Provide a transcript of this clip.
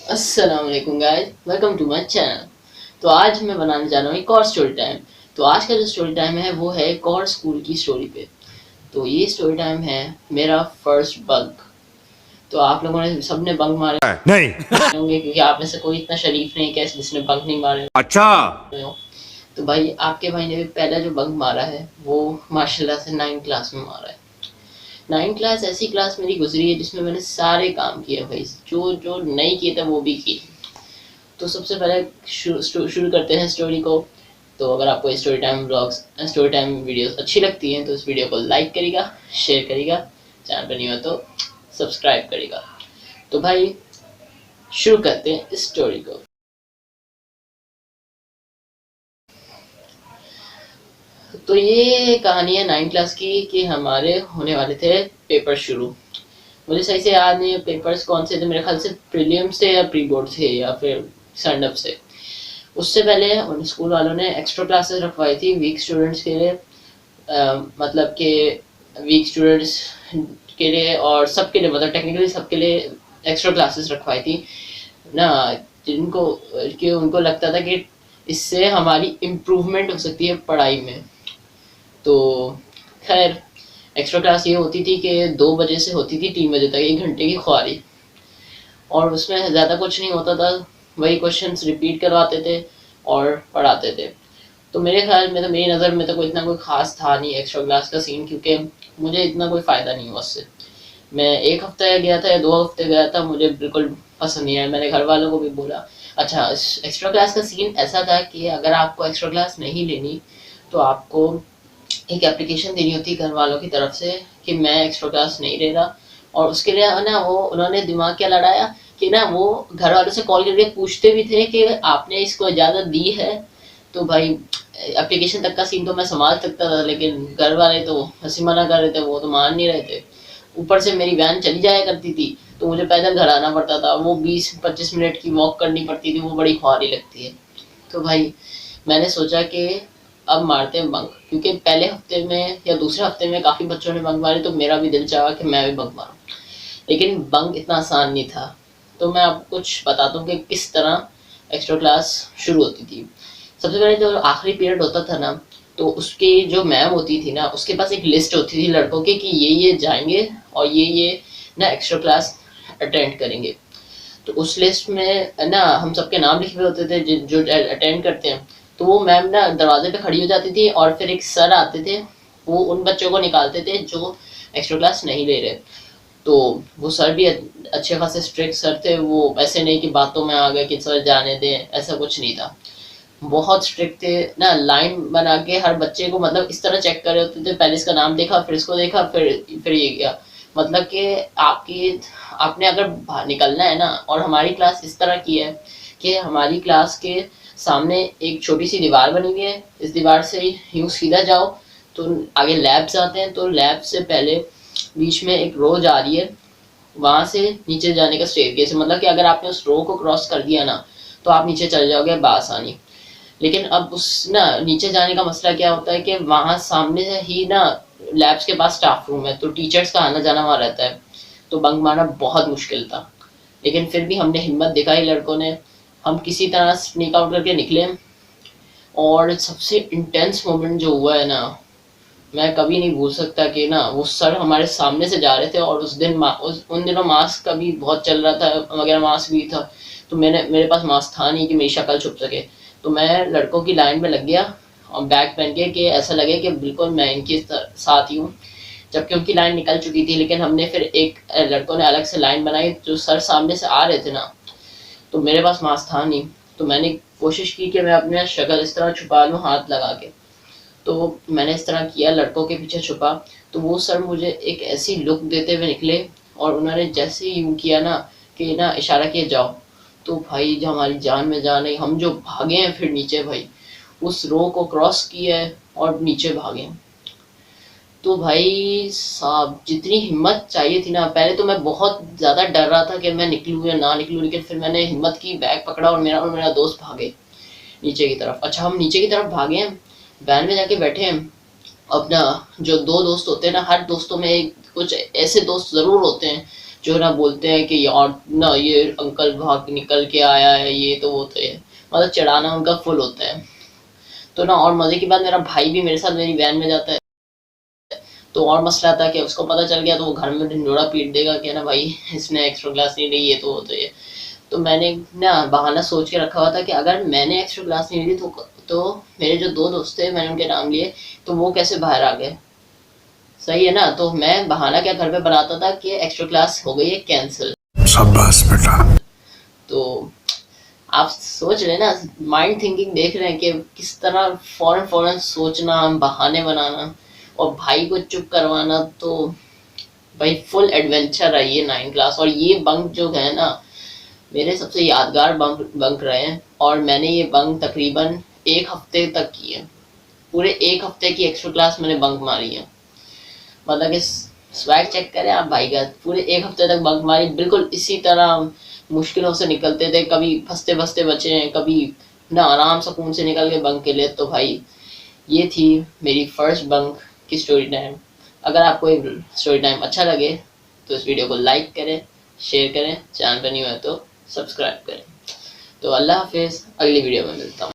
अस्सलाम वालेकुम guys, welcome to my channel. तो आज मैं बनाने जा रहा हूँ एक और स्टोरी टाइम। तो आज का जो स्टोरी टाइम है वो है एक और स्कूल की स्टोरी पे। तो ये स्टोरी टाइम है मेरा फर्स्ट बंक। तो आप लोगों ने सबने बंक मारे नहीं। होंगे क्योंकि आप में से कोई इतना शरीफ नहीं है जिसने बंक नहीं मारे अच्छा। हो। तो भाई आपके भाई ने भी पहला जो बंक मारा है वो माशाल्लाह से 9th क्लास में मारा है। 9th क्लास ऐसी क्लास मेरी गुजरी है जिसमें मैंने सारे काम किए भाई, जो जो नहीं किए थे वो भी किए। तो सबसे पहले शुरू करते हैं स्टोरी को। तो अगर आपको story time vlogs story time videos अच्छी लगती हैं तो इस वीडियो को लाइक करिएगा, शेयर करिएगा, चैनल पर नहीं हो तो सब्सक्राइब करिएगा। तो भाई शुरू करते हैं इस स्टोरी को। तो ये कहानी है 9th क्लास की कि हमारे होने वाले थे पेपर शुरू। मुझे सही से याद नहीं है पेपर्स कौन से थे, मेरे ख्याल से प्रीलिम्स थे या प्री बोर्ड थे या फिर स्टैंड अप से। उससे पहले उन स्कूल वालों ने एक्स्ट्रा क्लासेस रखवाई थी वीक स्टूडेंट्स के लिए। मतलब कि वीक स्टूडेंट्स के लिए और सबके लिए, मतलब टेक्निकली सबके लिए एक्स्ट्रा क्लासेस रखवाई थी ना, जिनको कि उनको लगता था कि इससे हमारी इम्प्रूवमेंट हो सकती है पढ़ाई में। तो खैर एक्स्ट्रा क्लास ये होती थी कि 2 बजे से होती थी 3 बजे तक, 1 घंटे की ख्वारी। और उसमें ज़्यादा कुछ नहीं होता था, वही क्वेश्चंस रिपीट करवाते थे और पढ़ाते थे। तो मेरे ख्याल में तो मेरी नज़र में तो कोई इतना कोई ख़ास था नहीं एक्स्ट्रा क्लास का सीन, क्योंकि मुझे इतना कोई फ़ायदा नहीं हुआ उससे। मैं 1 हफ्ते गया था या 2 हफ्ते गया था, मुझे बिल्कुल पसंद नहीं आया। मैंने घर वालों को भी बोला। अच्छा, एक्स्ट्रा क्लास का सीन ऐसा था कि अगर आपको एक्स्ट्रा क्लास नहीं लेनी तो आपको एक एप्लीकेशन देनी होती घर वालों की तरफ से कि मैं एक्स्ट्रा क्लास नहीं ले रहा। और उसके लिए ना वो उन्होंने दिमाग क्या लड़ाया कि ना वो घर वालों से कॉल करके पूछते भी थे कि आपने इसको इजाज़त दी है। तो भाई एप्लीकेशन तक का सीन तो मैं संभाल सकता था, लेकिन घर वाले तो हंसी मना कर रहे थे, वो तो मान नहीं रहे थे। ऊपर से मेरी वैन चली जाया करती थी तो मुझे पैदल घर आना पड़ता था, वो 20-25 मिनट की वॉक करनी पड़ती थी, वो बड़ी ख्वारी लगती है। तो भाई मैंने सोचा कि अब मारते हैं बंक, क्योंकि पहले हफ्ते में या दूसरे हफ्ते में काफ़ी बच्चों ने बंक मारे तो मेरा भी दिल चाहा कि मैं भी बंक मारूं। लेकिन बंक इतना आसान नहीं था। तो मैं आपको कुछ बताता हूँ कि किस तरह एक्स्ट्रा क्लास शुरू होती थी। सबसे पहले जो आखिरी पीरियड होता था ना, तो उसकी जो मैम होती थी ना उसके पास एक लिस्ट होती थी लड़कों की कि ये जाएंगे और ये ना एक्स्ट्रा क्लास अटेंड करेंगे। तो उस लिस्ट में ना हम सबके नाम लिखे हुए होते थे जो अटेंड करते हैं। तो वो मैम ना दरवाजे पे खड़ी हो जाती थी और फिर एक सर आते थे, वो उन बच्चों को निकालते थे जो एक्स्ट्रा क्लास नहीं ले रहे। तो वो सर भी अच्छे खासे स्ट्रिक्ट सर थे, वो ऐसे नहीं कि बातों में आ गए कि सर जाने दें, ऐसा कुछ नहीं था। बहुत स्ट्रिक्ट थे ना, लाइन बना के हर बच्चे को मतलब इस तरह चेक कर रहे होते थे, पहले इसका नाम देखा फिर इसको देखा फिर ये गया। मतलब कि आपकी आपने अगर बाहर निकलना है ना, और हमारी क्लास इस तरह की है कि हमारी क्लास के सामने एक छोटी सी दीवार बनी हुई है, इस दीवार से यूँ सीधा जाओ तो आगे लैब्स आते हैं, तो लैब से पहले बीच में एक रो जा रही है, वहां से नीचे जाने का स्टेयरकेस है। मतलब कि अगर आपने उस रो को क्रॉस कर दिया ना तो आप नीचे चले जाओगे बासानी। लेकिन अब उस ना नीचे जाने का मसला क्या होता है कि वहाँ सामने से ही ना लैब्स के पास स्टाफ रूम है, तो टीचर्स का आना जाना वहाँ रहता है। तो बंक मारना बहुत मुश्किल था, लेकिन फिर भी हमने हिम्मत दिखाई लड़कों ने। हम किसी तरह स्नीक आउट करके निकले। और सबसे इंटेंस मोमेंट जो हुआ है ना, मैं कभी नहीं भूल सकता कि ना वो सर हमारे सामने से जा रहे थे और उस दिन उन दिनों मास्क का भी बहुत चल रहा था वगैरह, मास्क भी था। तो मेरे पास मास्क था नहीं कि मेरी शक्ल छुप सके। तो मैं लड़कों की लाइन में लग गया और बैग पहन के कि ऐसा लगे कि बिल्कुल मैं इनके साथ ही हूँ, जबकि उनकी लाइन निकल चुकी थी। लेकिन हमने फिर एक लड़कों ने अलग से लाइन बनाई, जो सर सामने से आ रहे थे ना, तो मेरे पास मास्क था नहीं। तो मैंने कोशिश की कि मैं अपनी शक्ल इस तरह छुपा लूँ हाथ लगा के। तो मैंने इस तरह किया, लड़कों के पीछे छुपा। तो वो सर मुझे एक ऐसी लुक देते हुए निकले और उन्होंने जैसे ही यूँ किया ना कि ना इशारा किया जाओ, तो भाई जो हमारी जान में जान आई, हम जो भागे हैं फिर नीचे भाई, उस रो को क्रॉस किया है और नीचे भागे। तो भाई साहब जितनी हिम्मत चाहिए थी ना, पहले तो मैं बहुत ज़्यादा डर रहा था कि मैं निकलूँ या ना निकलूँ, लेकिन फिर मैंने हिम्मत की, बैग पकड़ा और मेरा दोस्त भागे नीचे की तरफ। अच्छा, हम नीचे की तरफ भागे हैं, वैन में जाके बैठे हैं। अपना जो 2 दोस्त होते हैं ना, हर दोस्तों में एक कुछ ऐसे दोस्त ज़रूर होते हैं जो ना बोलते हैं कि यार ना ये अंकल भाग निकल के आया है, ये तो वो तो है, मतलब चढ़ाना उनका फुल होता है। तो ना और मजे की बात, मेरा भाई भी मेरे साथ मेरी वैन में जाता है, तो और मसला था कि उसको पता चल गया तो वो घर में ढिंडोरा पीट देगा कि ना भाई इसने एक्स्ट्रा क्लास नहीं ली, ये तो वो तो ये। तो मैंने ना बहाना सोच के रखा हुआ था कि अगर मैंने एक्स्ट्रा क्लास नहीं ली तो मेरे जो दो दोस्त थे, मैंने उनके नाम लिए, तो वो कैसे बाहर आ गए, सही है ना। तो मैं बहाना क्या घर पे बनाता था कि एक्स्ट्रा क्लास हो गई है कैंसिल। शाबाश बेटा। तो आप सोच रहे हैं ना, माइंड थिंकिंग देख रहे हैं कि किस तरह फौरन फौरन सोचना, बहाने बनाना और भाई को चुप करवाना। तो भाई फुल एडवेंचर है ये 9 क्लास। और ये बंक जो है ना, मेरे सबसे यादगार बंक बंक रहे हैं। और मैंने ये बंक तकरीबन 1 हफ्ते तक किए, पूरे 1 हफ्ते की एक्स्ट्रा क्लास मैंने बंक मारी है। मतलब कि स्वैग चेक करें आप भाई का, पूरे 1 हफ्ते तक बंक मारी, बिल्कुल इसी तरह मुश्किलों से निकलते थे, कभी फंसते फंसते बचे हैं, कभी ना आराम सुकून से निकल के बंक के लिए। तो भाई ये थी मेरी फर्स्ट बंक की स्टोरी टाइम। अगर आपको ये स्टोरी टाइम अच्छा लगे तो इस वीडियो को लाइक करें, शेयर करें, चैनल पर नहीं हुआ तो सब्सक्राइब करें। तो अल्लाह हाफिज़, अगली वीडियो में मिलता हूँ।